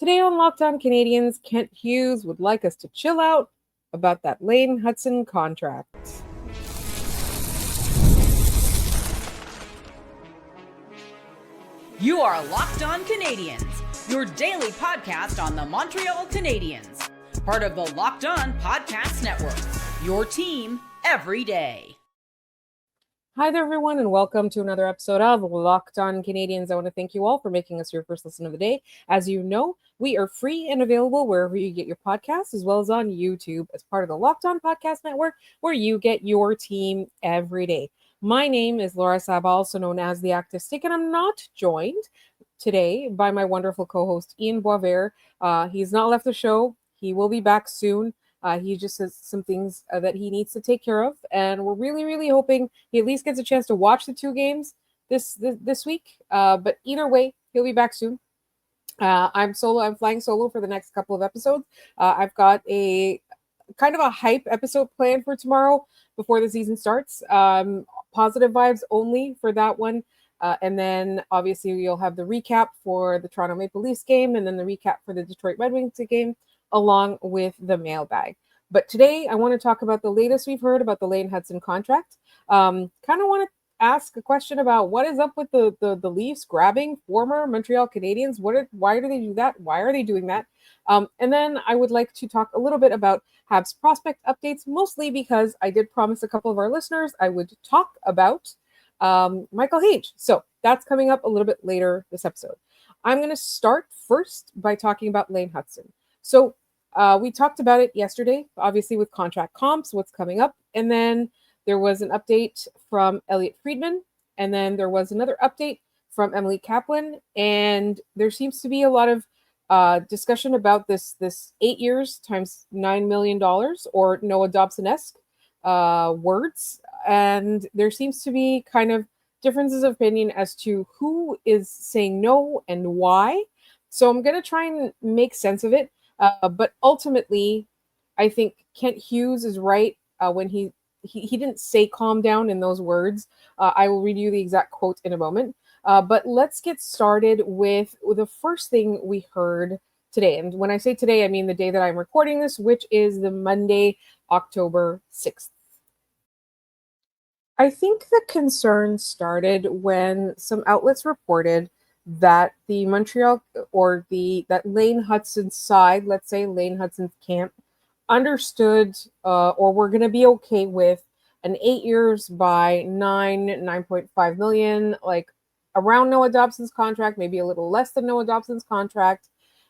Today on Locked On Canadiens, Kent Hughes would like us to chill out about that Lane Hutson contract. You are Locked On Canadiens, your daily podcast on the Montreal Canadiens. Part of the Locked On Podcast Network, your team every day. Hi there, everyone, and welcome to another episode of Locked On Canadiens. I want to thank you all for making us your first listen of the day. As you know, we are free and available wherever you get your podcasts, as well as on YouTube as part of the Locked On Podcast Network, where you get your team every day. My name is Laura Saba, also known as the Active Stick, and I'm not joined today by my wonderful co-host, Ian Boisvert. He's not left the show. He will be back soon. He just has some things that he needs to take care of, and we're really hoping he at least gets a chance to watch the two games this week. But either way, he'll be back soon. I'm solo. I'm flying solo for the next couple of episodes. I've got a kind of a hype episode planned for tomorrow before the season starts. Positive vibes only for that one. And then obviously you'll have the recap for the Toronto Maple Leafs game, and then the recap for the Detroit Red Wings game, along with the mailbag. But today I want to talk about the latest we've heard about the Lane Hutson contract. Kind of want to ask a question about what is up with the Leafs grabbing former Montreal Canadiens. Why do they do that? Why are they doing that? And then I would like to talk a little bit about Habs prospect updates, mostly because I did promise a couple of our listeners I would talk about Michael Hage. So that's coming up a little bit later this episode. I'm going to start first by talking about Lane Hutson. So we talked about it yesterday, obviously with contract comps, what's coming up. And then there was an update from Elliot Friedman. And then there was another update from Emily Kaplan. And there seems to be a lot of discussion about this 8 years times $9 million or Noah Dobson-esque words. And there seems to be kind of differences of opinion as to who is saying no and why. So I'm going to try and make sense of it. But ultimately, I think Kent Hughes is right when he didn't say calm down in those words. I will read you the exact quote in a moment. But let's get started with the first thing we heard today. And when I say today, I mean the day that I'm recording this, which is the Monday, October 6th. I think the concern started when some outlets reported that the Montreal or that Lane Hutson side, let's say Lane Hutson's camp, understood or were going to be okay with an 8 years by 9.5 million, like around Noah Dobson's contract, maybe a little less than Noah Dobson's contract,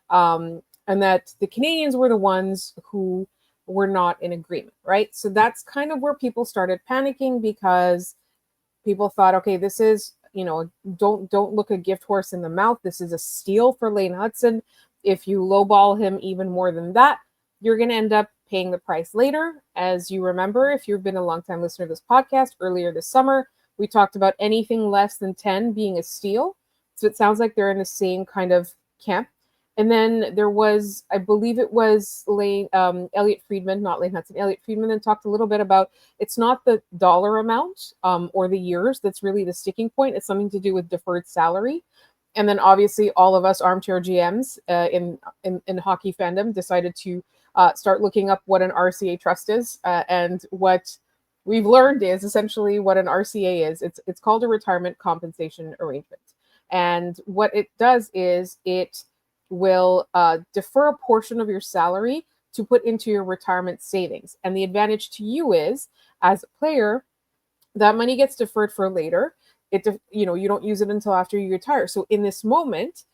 and that the Canadiens were the ones who were not in agreement, right? So that's kind of where people started panicking, because people thought, okay, this is, don't look a gift horse in the mouth. This is a steal for Lane Hutson. If you lowball him even more than that, you're going to end up paying the price later. As you remember, if you've been a longtime listener to this podcast, earlier this summer, we talked about anything less than 10 being a steal. So it sounds like they're in the same kind of camp. And then there was, I believe it was Elliot Friedman, not Lane Hutson. Elliot Friedman then talked a little bit about it's not the dollar amount or the years that's really the sticking point. It's something to do with deferred salary. And then obviously all of us armchair GMs in hockey fandom decided to start looking up what an RCA trust is. And what we've learned is essentially what an RCA is. It's called a retirement compensation arrangement. And what it does is it will defer a portion of your salary to put into your retirement savings. And the advantage to you is, as a player, that money gets deferred for later. You don't use it until after you retire. So in this moment,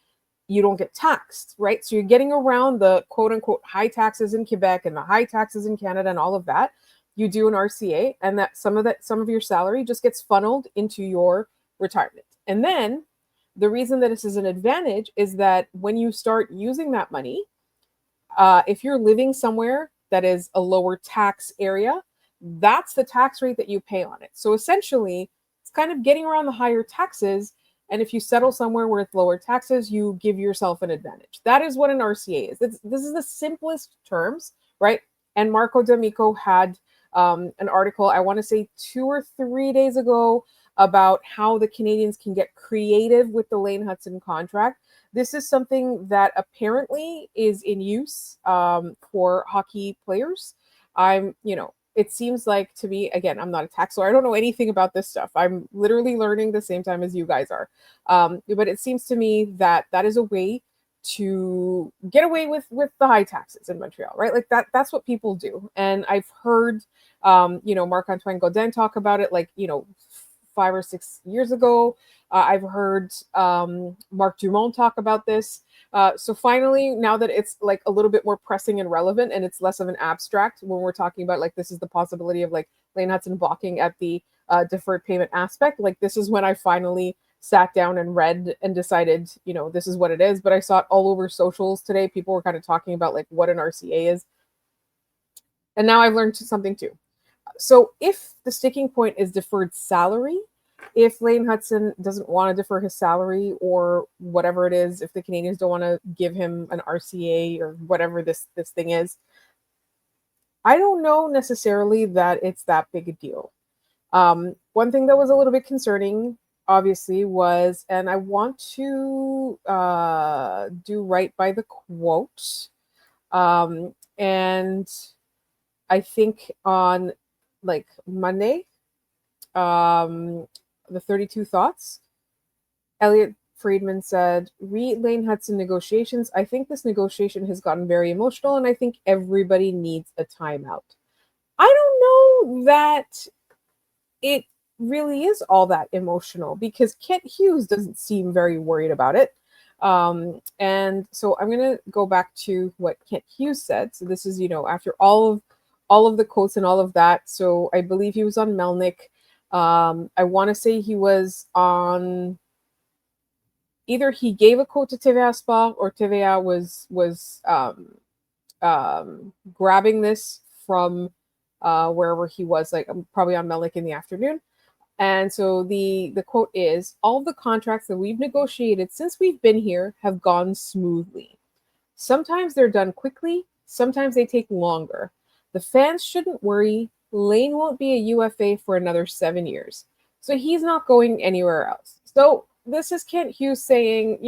you don't get taxed, right? So you're getting around the quote unquote high taxes in Quebec and the high taxes in Canada and all of that. You do an RCA, and that some of your salary just gets funneled into your retirement. And then the reason that this is an advantage is that when you start using that money, if you're living somewhere that is a lower tax area, that's the tax rate that you pay on it. So essentially, it's kind of getting around the higher taxes. And if you settle somewhere with lower taxes, you give yourself an advantage. That is what an RCA is. This is the simplest terms, right? And Marco D'Amico had an article, I want to say 2 or 3 days ago, about how the Canadiens can get creative with the Lane Hutson contract this is something that apparently is in use for hockey players. It seems like to me, again, I'm not a tax lawyer. I don't know anything about this stuff. I'm literally learning the same time as you guys are. But it seems to me that that is a way to get away with the high taxes in Montreal, right? Like that's what people do. And I've heard Marc-Antoine Gaudin talk about it, like, 5 or 6 years ago. I've heard Marc Dumont talk about this. So finally, now that it's like a little bit more pressing and relevant, and it's less of an abstract when we're talking about like this is the possibility of like Lane Hutson balking at the deferred payment aspect, like this is when I finally sat down and read and decided, this is what it is. But I saw it all over socials today. People were kind of talking about like what an RCA is. And now I've learned something too. So if the sticking point is deferred salary, if Lane Hutson doesn't want to defer his salary or whatever it is, if the Canadiens don't want to give him an RCA or whatever this thing is, I don't know necessarily that it's that big a deal. One thing that was a little bit concerning, obviously, was, and I want to do right by the quote, and I think on like Monday, the 32 Thoughts, Elliot Friedman said, read Lane Hutson negotiations. I think this negotiation has gotten very emotional, and I think everybody needs a timeout. I don't know that it really is all that emotional, because Kent Hughes doesn't seem very worried about it. And so I'm going to go back to what Kent Hughes said. So this is, after all of the quotes and all of that. So I believe he was on Melnick. I want to say he was on, either he gave a quote to TVA Sport, or TVA was grabbing this from wherever he was, like probably on Melnick in the afternoon. And so the quote is, all of the contracts that we've negotiated since we've been here have gone smoothly. Sometimes they're done quickly, sometimes they take longer. The fans shouldn't worry. Lane won't be a UFA for another 7 years. So he's not going anywhere else. So this is Kent Hughes saying,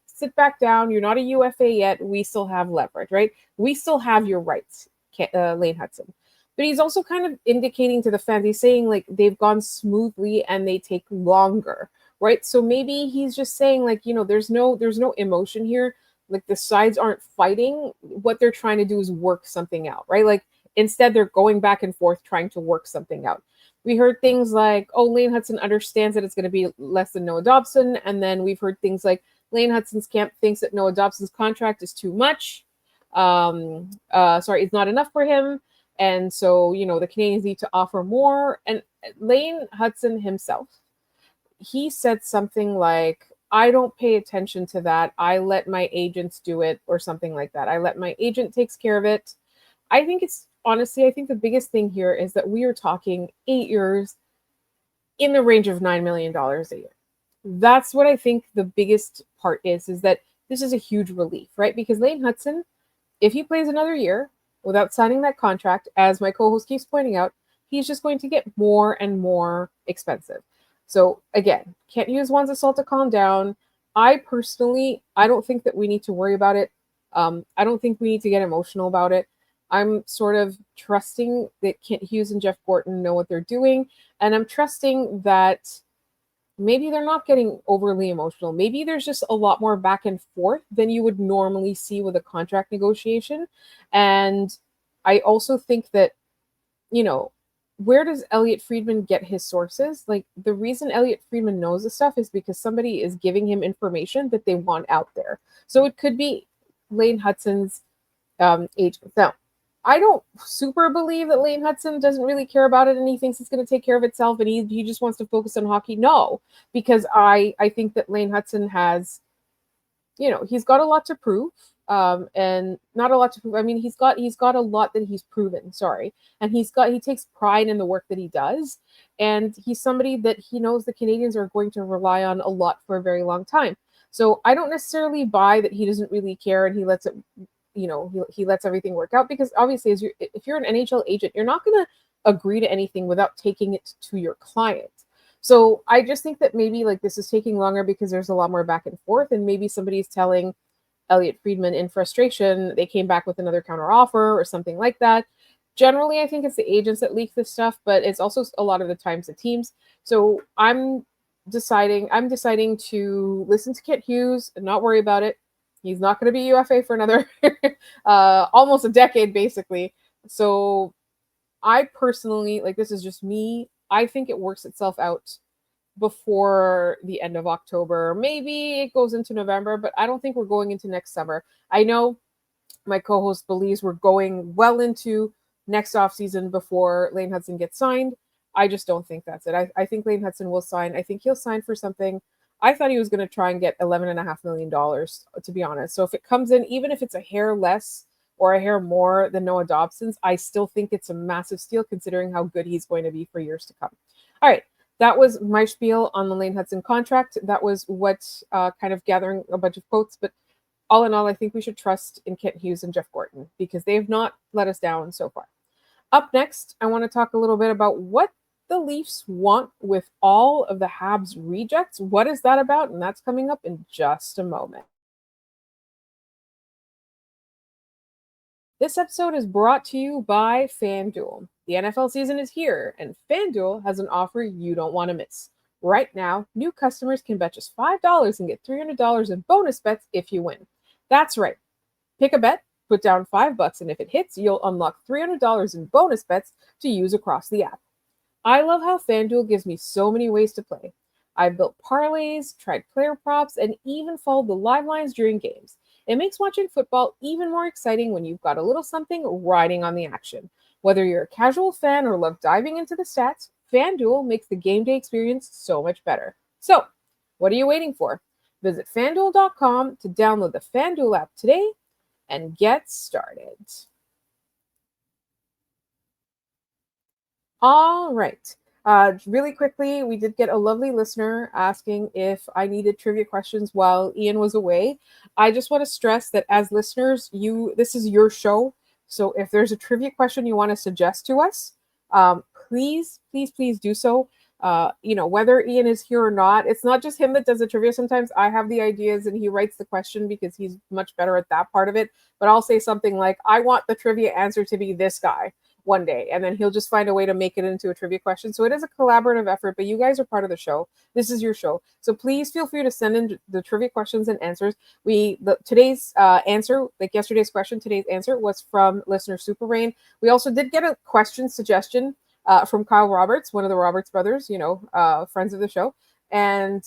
sit back down. You're not a UFA yet. We still have leverage, right? We still have your rights, Lane Hutson. But he's also kind of indicating to the fans, he's saying like they've gone smoothly and they take longer, right? So maybe he's just saying like, there's no emotion here. Like the sides aren't fighting. What they're trying to do is work something out, right? Like instead they're going back and forth trying to work something out. We heard things like, oh, Lane Hutson understands that it's going to be less than Noah Dobson. And then we've heard things like Lane Hutson's camp thinks that Noah Dobson's contract is too much. It's not enough for him. And so, the Canadiens need to offer more. And Lane Hutson himself, he said something like, I don't pay attention to that. I let my agents do it, or something like that. I let my agent takes care of it. I think the biggest thing here is that we are talking 8 years in the range of $9 million a year. That's what I think the biggest part is that this is a huge relief, right? Because Lane Hutson, if he plays another year without signing that contract, as my co-host keeps pointing out, he's just going to get more and more expensive. So again, Kent Hughes wants us all to calm down. I don't think that we need to worry about it. I don't think we need to get emotional about it. I'm sort of trusting that Kent Hughes and Jeff Gorton know what they're doing. And I'm trusting that maybe they're not getting overly emotional. Maybe there's just a lot more back and forth than you would normally see with a contract negotiation. And I also think that, where does Elliot Friedman get his sources? Like the reason Elliot Friedman knows this stuff is because somebody is giving him information that they want out there. So it could be Lane Hutson's agent. Now, I don't super believe that Lane Hutson doesn't really care about it and he thinks it's going to take care of itself and he just wants to focus on hockey. No, because I think that Lane Hutson has, he's got a lot to prove. And not a lot to prove. I mean, he's got a lot that he's proven, and he takes pride in the work that he does. And he's somebody that he knows the Canadiens are going to rely on a lot for a very long time. So I don't necessarily buy that he doesn't really care and he lets it, he lets everything work out, because obviously if you're an NHL agent, you're not going to agree to anything without taking it to your client. So I just think that maybe like this is taking longer because there's a lot more back and forth, and maybe somebody's telling Elliot Friedman in frustration they came back with another counter offer or something like that. Generally, I think it's the agents that leak this stuff, but it's also a lot of the times the teams. So I'm deciding to listen to Kent Hughes and not worry about it. He's not going to be UFA for another almost a decade, basically. So I personally, like, this is just me. I think it works itself out before the end of October. Maybe it goes into November, but I don't think we're going into next summer. I know my co-host believes we're going well into next offseason before Lane Hutson gets signed. I just don't think that's it. I think Lane Hutson will sign. I think he'll sign for something. I thought he was going to try and get $11.5 million, to be honest. So if it comes in, even if it's a hair less or a hair more than Noah Dobson's, I still think it's a massive steal considering how good he's going to be for years to come. All right. That was my spiel on the Lane Hutson contract. That was what kind of gathering a bunch of quotes. But all in all, I think we should trust in Kent Hughes and Jeff Gorton because they have not let us down so far. Up next, I want to talk a little bit about what the Leafs want with all of the Habs rejects. What is that about? And that's coming up in just a moment. This episode is brought to you by FanDuel. The NFL season is here, and FanDuel has an offer you don't want to miss. Right now, new customers can bet just $5 and get $300 in bonus bets if you win. That's right. Pick a bet, put down $5, and if it hits, you'll unlock $300 in bonus bets to use across the app. I love how FanDuel gives me so many ways to play. I've built parlays, tried player props, and even followed the live lines during games. It makes watching football even more exciting when you've got a little something riding on the action. Whether you're a casual fan or love diving into the stats, FanDuel makes the game day experience so much better. So, what are you waiting for? Visit FanDuel.com to download the FanDuel app today and get started. All right. Really quickly, we did get a lovely listener asking if I needed trivia questions while Ian was away. I just want to stress that as listeners, this is your show. So if there's a trivia question you want to suggest to us, please, please, please do so. Whether Ian is here or not, it's not just him that does the trivia. Sometimes I have the ideas and he writes the question because he's much better at that part of it. But I'll say something like, I want the trivia answer to be this guy one day, and then he'll just find a way to make it into a trivia question. So it is a collaborative effort, but you guys are part of the show. This is your show. So please feel free to send in the trivia questions and answers. Today's answer, like yesterday's question, today's answer was from listener Super Rain. We also did get a question suggestion from Kyle Roberts, one of the Roberts brothers, friends of the show. And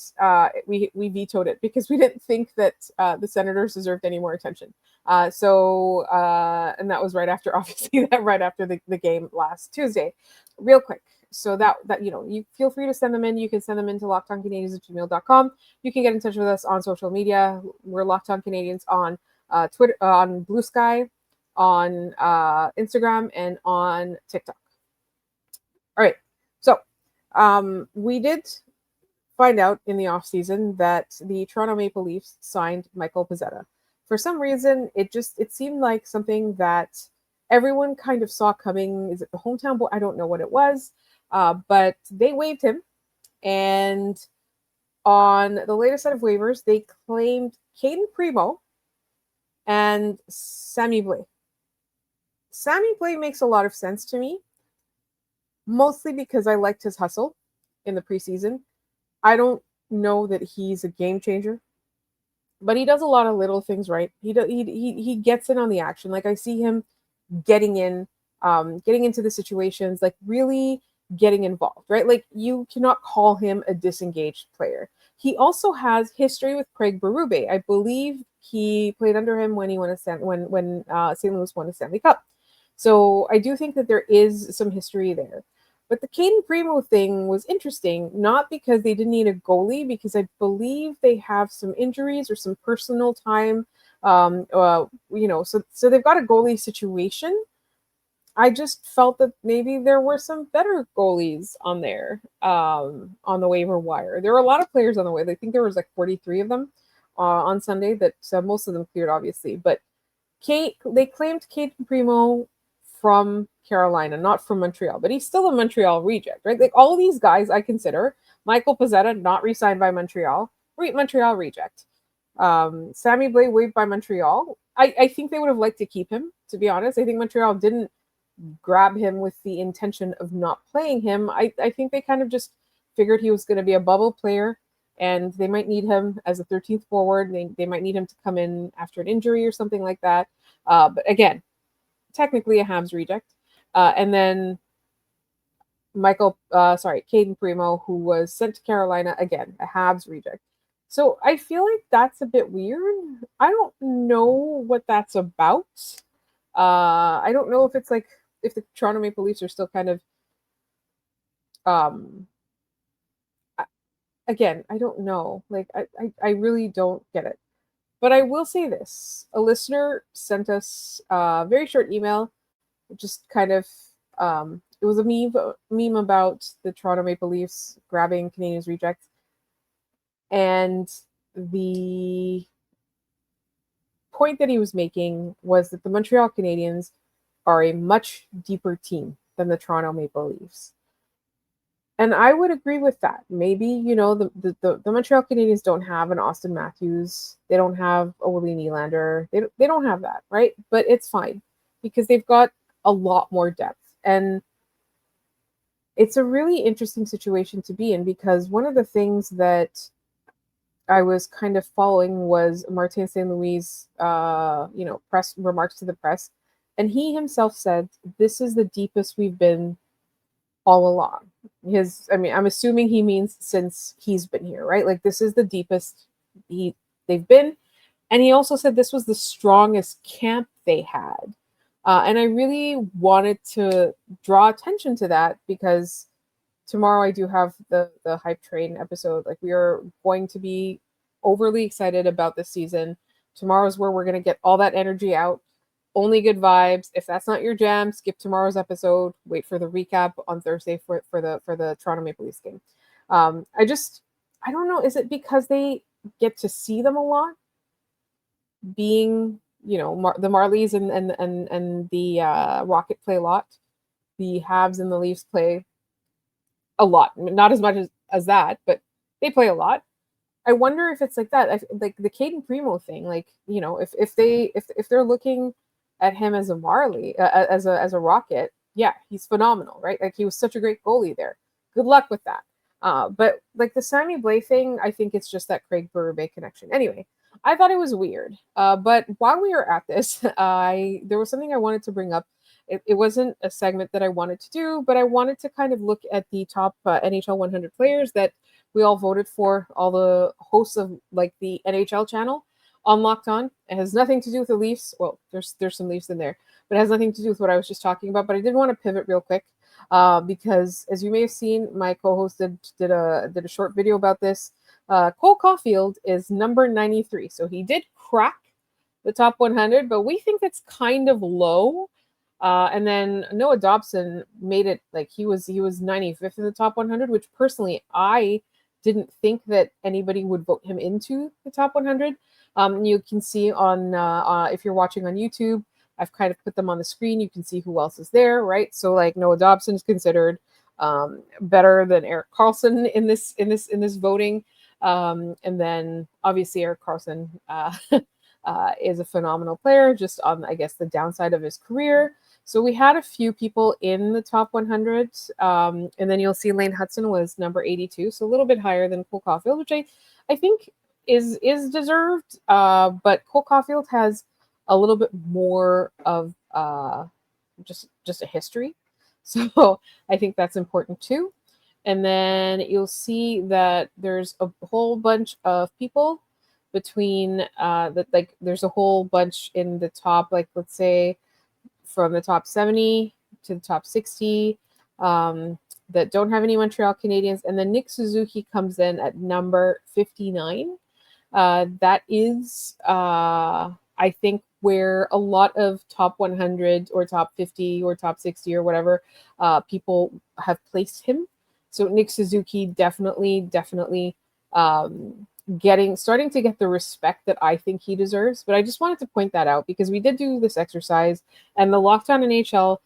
we vetoed it because we didn't think that the Senators deserved any more attention. And that was right after, obviously, right after the game last Tuesday. Real quick. So that you feel free to send them in. You can send them into lockedoncanadians@gmail.com. You can get in touch with us on social media. We're Locked On Canadians on Twitter, on Blue Sky, on Instagram, and on TikTok. All right. So we did find out in the offseason that the Toronto Maple Leafs signed Michael Pezzetta. For some reason, it seemed like something that everyone kind of saw coming. Is it the hometown boy? I don't know what it was, but they waived him. And on the latest set of waivers, they claimed Caden Primo and Sammy Blais. Sammy Blais makes a lot of sense to me, mostly because I liked his hustle in the preseason. I don't know that he's a game changer, but he does a lot of little things right. He gets in on the action. Like I see him getting into the situations, like really getting involved, right? Like you cannot call him a disengaged player. He also has history with Craig Berube. I believe he played under him when he won when St. Louis won a Stanley Cup. So I do think that there is some history there. But the Caden Primo thing was interesting, not because they didn't need a goalie, because I believe they have some injuries or some personal time. So they've got a goalie situation. I just felt that maybe there were some better goalies on there on the waiver wire. There were a lot of players on the way. I think there was like 43 of them on Sunday. That most of them cleared, obviously. But they claimed Caden Primo from Carolina, not from Montreal, but he's still a Montreal reject, right? Like all these guys I consider Michael Pezzetta, not re-signed by Montreal. Montreal reject. Sammy Blais waived by Montreal. I think they would have liked to keep him, to be honest. I think Montreal didn't grab him with the intention of not playing him. I think they kind of just figured he was going to be a bubble player and they might need him as a 13th forward. They might need him to come in after an injury or something like that. But again, technically a Habs reject. And then Caden Primo, who was sent to Carolina, again, a Habs reject. So I feel like that's a bit weird. I don't know what that's about. I don't know if it's like if the Toronto Maple Leafs are still kind of again, I don't know. Like I really don't get it. But I will say this. A listener sent us a very short email, just kind of it was a meme about the Toronto Maple Leafs grabbing Canadiens rejects. And the point that he was making was that the Montreal Canadiens are a much deeper team than the Toronto Maple Leafs. And I would agree with that. Maybe, the Montreal Canadiens don't have an Austin Matthews. They don't have a Willie Nylander. They don't have that, right? But it's fine because they've got a lot more depth. And it's a really interesting situation to be in because one of the things that I was kind of following was Martin St. Louis' press remarks to the press. And he himself said, this is the deepest we've been all along. I'm assuming he means since he's been here, right? Like this is the deepest they've been. And he also said this was the strongest camp they had. And I really wanted to draw attention to that because tomorrow I do have the Hype Train episode. Like we are going to be overly excited about this season. Tomorrow's where we're going to get all that energy out. Only good vibes. If that's not your jam, skip tomorrow's episode. Wait for the recap on Thursday for the Toronto Maple Leafs game. I don't know. Is it because they get to see them a lot? Being the Marlies and the Rocket play a lot. The Habs and the Leafs play a lot. Not as much as that, but they play a lot. I wonder if it's like that. Like the Caden Primo thing. Like if they're looking at him as a Marley, as a Rocket, yeah, he's phenomenal, right? Like he was such a great goalie there. Good luck with that. But like the Sammy Blais thing, I think it's just that Craig Berube connection. Anyway, I thought it was weird. But while we were at this, there was something I wanted to bring up. It wasn't a segment that I wanted to do, but I wanted to kind of look at the top NHL 100 players that we all voted for, all the hosts of like the NHL channel on Locked On. It has nothing to do with the Leafs. Well, there's some Leafs in there, but it has nothing to do with what I was just talking about. But I did want to pivot real quick because, as you may have seen, my co-host did a short video about this. Cole Caufield is number 93, so he did crack the top 100, but we think that's kind of low. And then Noah Dobson made it like he was 95th in the top 100, which personally I didn't think that anybody would vote him into the top 100. You can see on if you're watching on YouTube, I've kind of put them on the screen. You can see who else is there, right? So like Noah Dobson is considered better than Erik Karlsson in this voting, and then obviously Erik Karlsson is a phenomenal player, just on I guess the downside of his career. So we had a few people in the top 100, and then you'll see Lane Hutson was number 82, so a little bit higher than Cole Caufield, which I think is deserved. But Cole Caufield has a little bit more of just a history, so I think that's important too. And then you'll see that there's a whole bunch of people between that, like there's a whole bunch in the top, like let's say from the top 70 to the top 60 that don't have any Montreal Canadiens. And then Nick Suzuki comes in at number 59. That is, I think, where a lot of top 100 or top 50 or top 60 or whatever people have placed him. So Nick Suzuki definitely starting to get the respect that I think he deserves. But I just wanted to point that out because we did do this exercise, and the Locked On NHL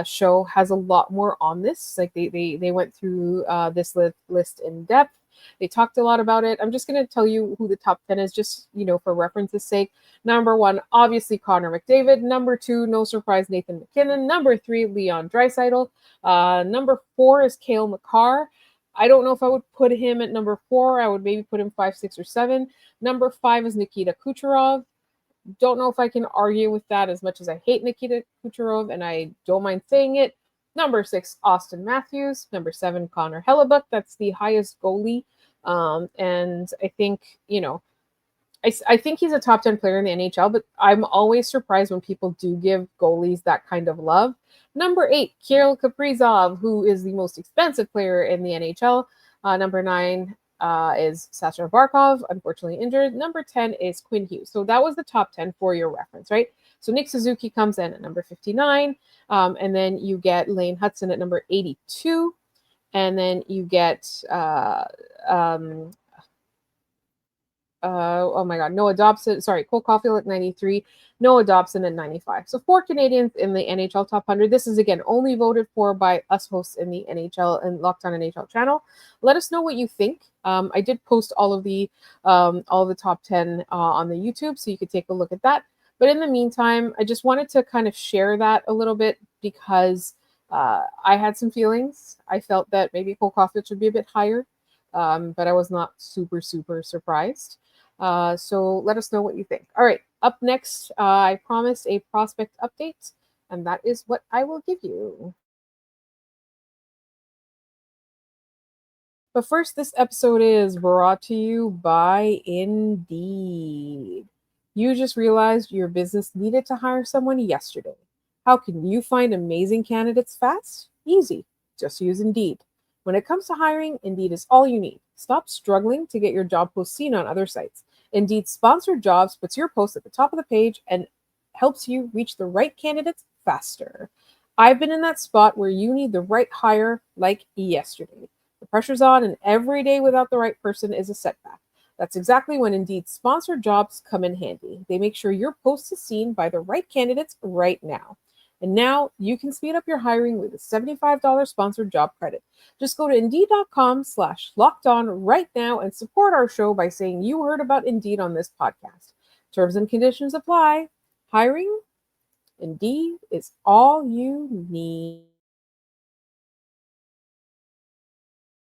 show has a lot more on this. Like they went through this list in depth. They talked a lot about it. I'm just going to tell you who the top 10 is, just, for reference's sake. Number 1, obviously Connor McDavid. Number 2, no surprise, Nathan McKinnon. Number 3, Leon Draisaitl. Number 4 is Cale Makar. I don't know if I would put him at number 4. I would maybe put him 5, 6, or 7. Number 5 is Nikita Kucherov. Don't know if I can argue with that, as much as I hate Nikita Kucherov and I don't mind saying it. Number 6, Austin Matthews. Number 7, Connor Hellebuck. That's the highest goalie. And I think, I think he's a top 10 player in the NHL, but I'm always surprised when people do give goalies that kind of love. Number 8, Kirill Kaprizov, who is the most expensive player in the NHL. Number 9 is Sasha Barkov, unfortunately injured. Number 10 is Quinn Hughes. So that was the top 10 for your reference, right? So Nick Suzuki comes in at number 59. And then you get Lane Hutson at number 82. And then you get Noah Dobson. Sorry, Cole Caufield at 93. Noah Dobson at 95. So 4 Canadians in the NHL top 100. This is, again, only voted for by us hosts in the NHL and Locked On NHL channel. Let us know what you think. I did post all of the top 10 on the YouTube, so you could take a look at that. But in the meantime, I just wanted to kind of share that a little bit because I had some feelings. I felt that maybe Cole Caufield should be a bit higher, but I was not super, super surprised. So let us know what you think. All right, up next, I promised a prospect update, and that is what I will give you. But first, this episode is brought to you by Indeed. You just realized your business needed to hire someone yesterday. How can you find amazing candidates fast? Easy. Just use Indeed. When it comes to hiring, Indeed is all you need. Stop struggling to get your job post seen on other sites. Indeed Sponsored Jobs puts your post at the top of the page and helps you reach the right candidates faster. I've been in that spot where you need the right hire like yesterday. The pressure's on, and every day without the right person is a setback. That's exactly when Indeed Sponsored Jobs come in handy. They make sure your post is seen by the right candidates right now. And now you can speed up your hiring with a $75 sponsored job credit. Just go to Indeed.com/lockedon right now and support our show by saying you heard about Indeed on this podcast. Terms and conditions apply. Hiring? Indeed is all you need.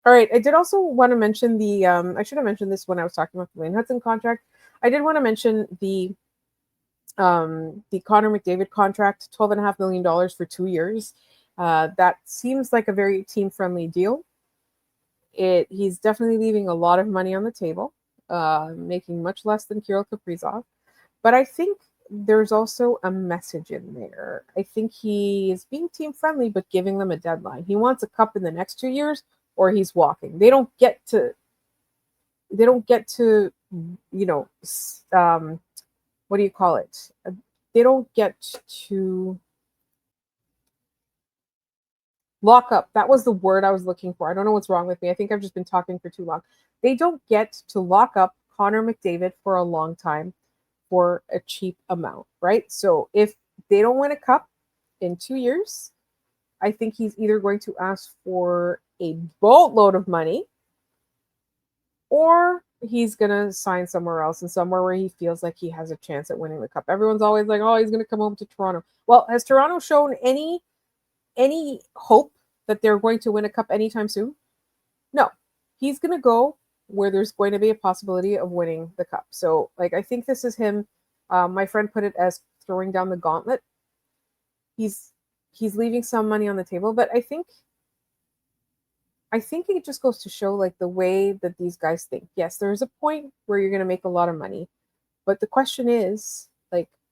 All right, I did also want to mention I should have mentioned this when I was talking about the Lane Hutson contract. I did want to mention the Connor McDavid contract, $12.5 million for 2 years. That seems like a very team-friendly deal. He's definitely leaving a lot of money on the table, making much less than Kirill Kaprizov. But I think there's also a message in there. I think he is being team-friendly, but giving them a deadline. He wants a cup in the next 2 years, or he's walking. They don't get to, what do you call it? They don't get to lock up. That was the word I was looking for. I don't know what's wrong with me. I think I've just been talking for too long. They don't get to lock up Connor McDavid for a long time for a cheap amount, right? So if they don't win a cup in 2 years, I think he's either going to ask for a boatload of money, or he's going to sign somewhere else, and somewhere where he feels like he has a chance at winning the cup. Everyone's always like, oh, he's going to come home to Toronto. Well, has Toronto shown any hope that they're going to win a cup anytime soon? No. He's going to go where there's going to be a possibility of winning the cup. So, I think this is him. My friend put it as throwing down the gauntlet. He's leaving some money on the table, but I think it just goes to show the way that these guys think. Yes, there's a point where you're going to make a lot of money, but the question is,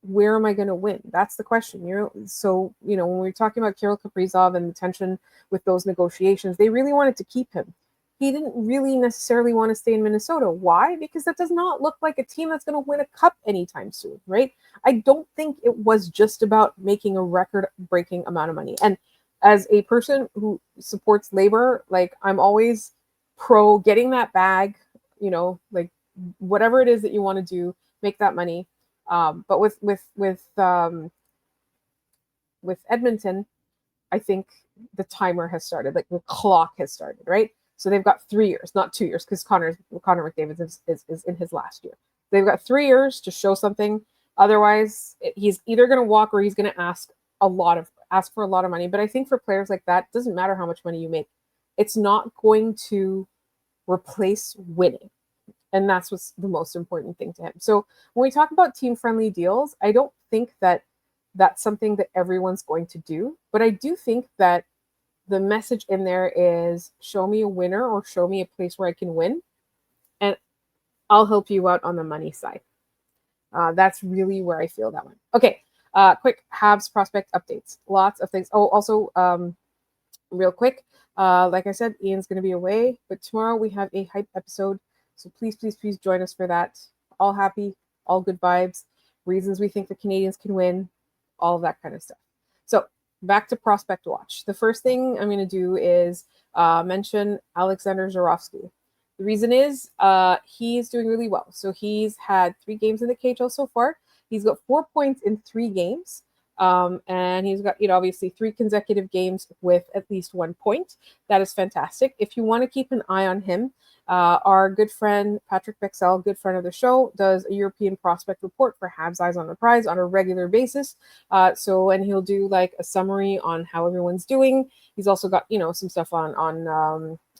where am I going to win? That's the question. So when we're talking about Kirill Kaprizov and the tension with those negotiations, they really wanted to keep him. He didn't really necessarily want to stay in Minnesota. Why? Because that does not look like a team that's going to win a cup anytime soon, right? I don't think it was just about making a record-breaking amount of money. And as a person who supports labor, I'm always pro getting that bag, whatever it is that you want to do, make that money. But with Edmonton, I think the timer has started, like the clock has started, right? So they've got 3 years, not 2 years, because Connor McDavid is in his last year. They've got 3 years to show something. Otherwise, he's either going to walk or he's going to ask for a lot of money. But I think for players like that, it doesn't matter how much money you make. It's not going to replace winning. And that's what's the most important thing to him. So when we talk about team-friendly deals, I don't think that that's something that everyone's going to do. But I do think that the message in there is show me a winner or show me a place where I can win, and I'll help you out on the money side. That's really where I feel that one. Okay, quick Habs prospect updates. Lots of things. Oh, also, real quick, like I said, Ian's going to be away, but tomorrow we have a hype episode. So please, please, please join us for that. All happy, all good vibes, reasons we think the Canadiens can win, all of that kind of stuff. So back to Prospect Watch. The first thing I'm going to do is mention Alexander Zhuravsky. The reason is he's doing really well. So he's had 3 games in the KHL so far. He's got 4 points in 3 games. And he's got, obviously 3 consecutive games with at least 1 point. That is fantastic. If you want to keep an eye on him, our good friend Patrick Bexell, good friend of the show, does a European prospect report for Habs Eyes on the Prize on a regular basis. And he'll do like a summary on how everyone's doing. He's also got, some stuff on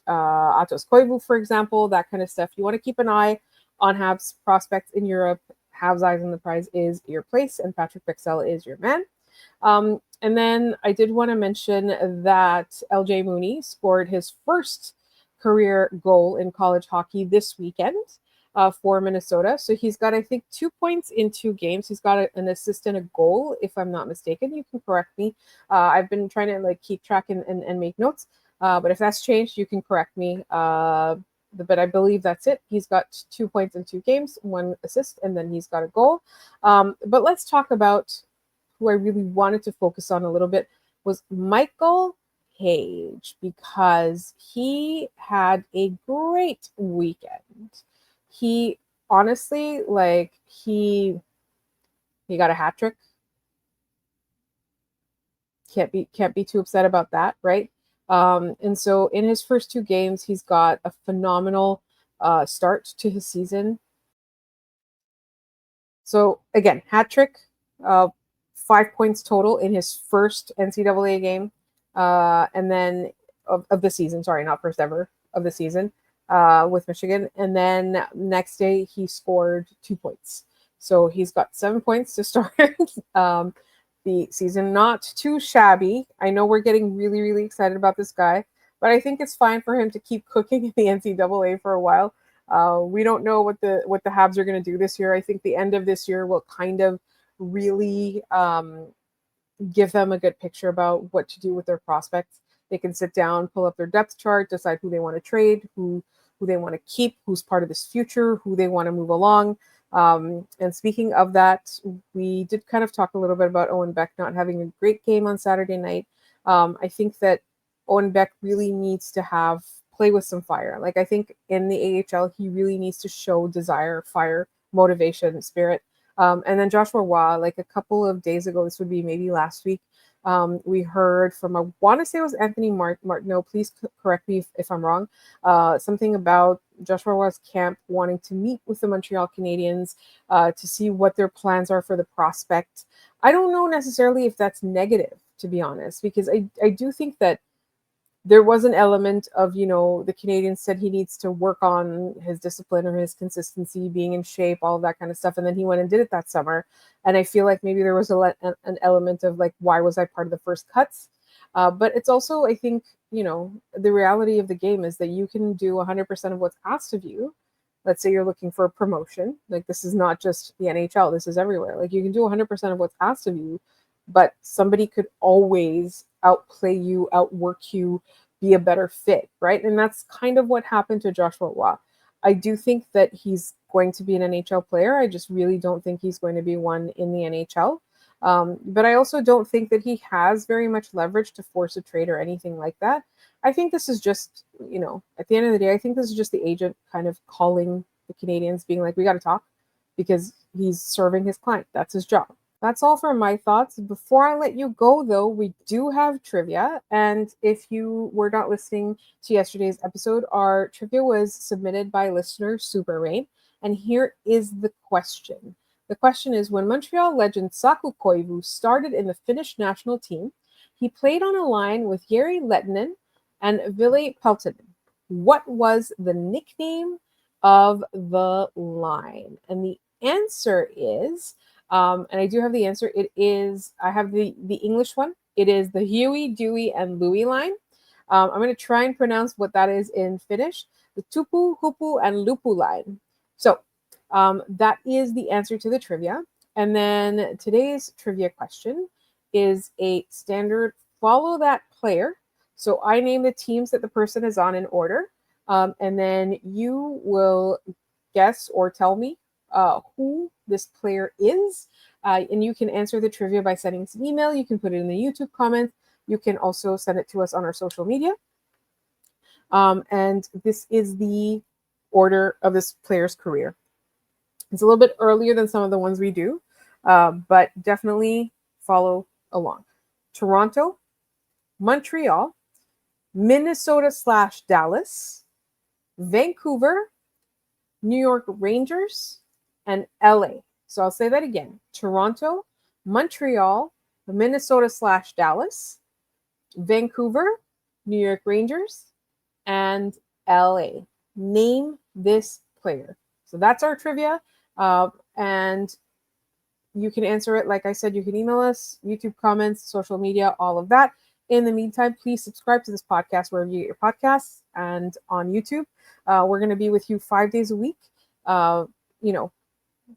Atos Koivu, for example, that kind of stuff. You want to keep an eye on Habs prospects in Europe. Habs Eyes on the Prize is your place, and Patrick Bexell is your man. And then I did want to mention that LJ Mooney scored his first career goal in college hockey this weekend for Minnesota. So he's got, I think, 2 points in 2 games. He's got an assist and a goal, if I'm not mistaken. You can correct me. I've been trying to keep track and make notes. But if that's changed, you can correct me. But I believe that's it. He's got 2 points in 2 games, 1 assist, and then he's got a goal. But let's talk about who I really wanted to focus on a little bit was Michael Hage, because he had a great weekend. He honestly, he got a hat trick. Can't be too upset about that, right? And so in his first 2 games, he's got a phenomenal start to his season. So again, hat trick, 5 points total in his first NCAA game. And then of the season, sorry, not first ever of the season with Michigan. And then next day he scored 2 points. So he's got 7 points to start the season. Not too shabby. I know we're getting really, really excited about this guy, but I think it's fine for him to keep cooking in the NCAA for a while. We don't know what the Habs are going to do this year. I think the end of this year will kind of really give them a good picture about what to do with their prospects. They can sit down, pull up their depth chart, decide who they want to trade, who they want to keep, who's part of this future, who they want to move along. And speaking of that, we did kind of talk a little bit about Owen Beck not having a great game on Saturday night. I think that Owen Beck really needs to play with some fire. I think in the AHL, he really needs to show desire, fire, motivation, spirit. And then Joshua Waugh, a couple of days ago, this would be maybe last week, we heard from, I want to say it was Anthony Martineau, please correct me if I'm wrong, something about Joshua Waugh's camp wanting to meet with the Montreal Canadiens to see what their plans are for the prospect. I don't know necessarily if that's negative, to be honest, because I do think that there was an element of, the Canadiens said he needs to work on his discipline or his consistency, being in shape, all of that kind of stuff. And then he went and did it that summer. And I feel like maybe there was an element of why was I part of the first cuts? But it's also, I think, the reality of the game is that you can do 100% of what's asked of you. Let's say you're looking for a promotion. This is not just the NHL. This is everywhere. You can do 100% of what's asked of you, but somebody could always outplay you, outwork you, be a better fit, right? And that's kind of what happened to Joshua Waugh. I do think that he's going to be an NHL player. I just really don't think he's going to be one in the NHL. But I also don't think that he has very much leverage to force a trade or anything like that. I think this is just, at the end of the day, I think this is just the agent kind of calling the Canadiens, being like, we got to talk, because he's serving his client. That's his job. That's all for my thoughts. Before I let you go, though, we do have trivia. And if you were not listening to yesterday's episode, our trivia was submitted by listener Super Rain. And here is the question. The question is, when Montreal legend Saku Koivu started in the Finnish national team, he played on a line with Jari Lehtinen and Ville Peltonen. What was the nickname of the line? And the answer is, and I do have the answer. It is, I have the English one. It is the Huey, Dewey, and Louie line. I'm going to try and pronounce what that is in Finnish. The Tupu, Hupu, and Lupu line. So that is the answer to the trivia. And then today's trivia question is a standard follow that player. So I name the teams that the person is on in order. And then you will guess or tell me who this player is. And you can answer the trivia by sending us an email. You can put it in the YouTube comments. You can also send it to us on our social media. And this is the order of this player's career. It's a little bit earlier than some of the ones we do, but definitely follow along. Toronto, Montreal, Minnesota/Dallas, Vancouver, New York Rangers, and LA. So I'll say that again. Toronto, Montreal, Minnesota/Dallas, Vancouver, New York Rangers, and LA. Name this player. So that's our trivia. And you can answer it. Like I said, you can email us, YouTube comments, social media, all of that. In the meantime, please subscribe to this podcast wherever you get your podcasts and on YouTube. We're going to be with you 5 days a week.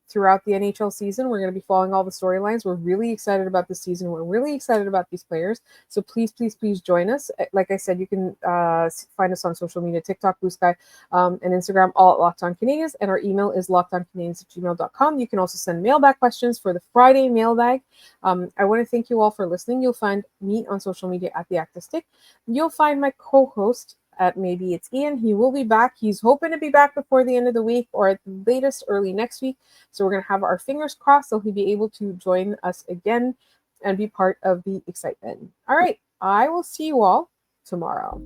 Throughout the NHL season, we're going to be following all the storylines. We're really excited about this season. We're really excited about these players. So please, please, please join us. Like I said, you can find us on social media, TikTok, Blue Sky, and Instagram, all at Locked On Canadiens. And our email is lockedoncanadiens@gmail.com. You can also send mailbag questions for the Friday mailbag. I want to thank you all for listening. You'll find me on social media at The Active Stick. You'll find my co-host at Maybe It's Ian. He will be back. He's hoping to be back before the end of the week or at the latest early next week. So we're going to have our fingers crossed so he'll be able to join us again and be part of the excitement. All right. I will see you all tomorrow.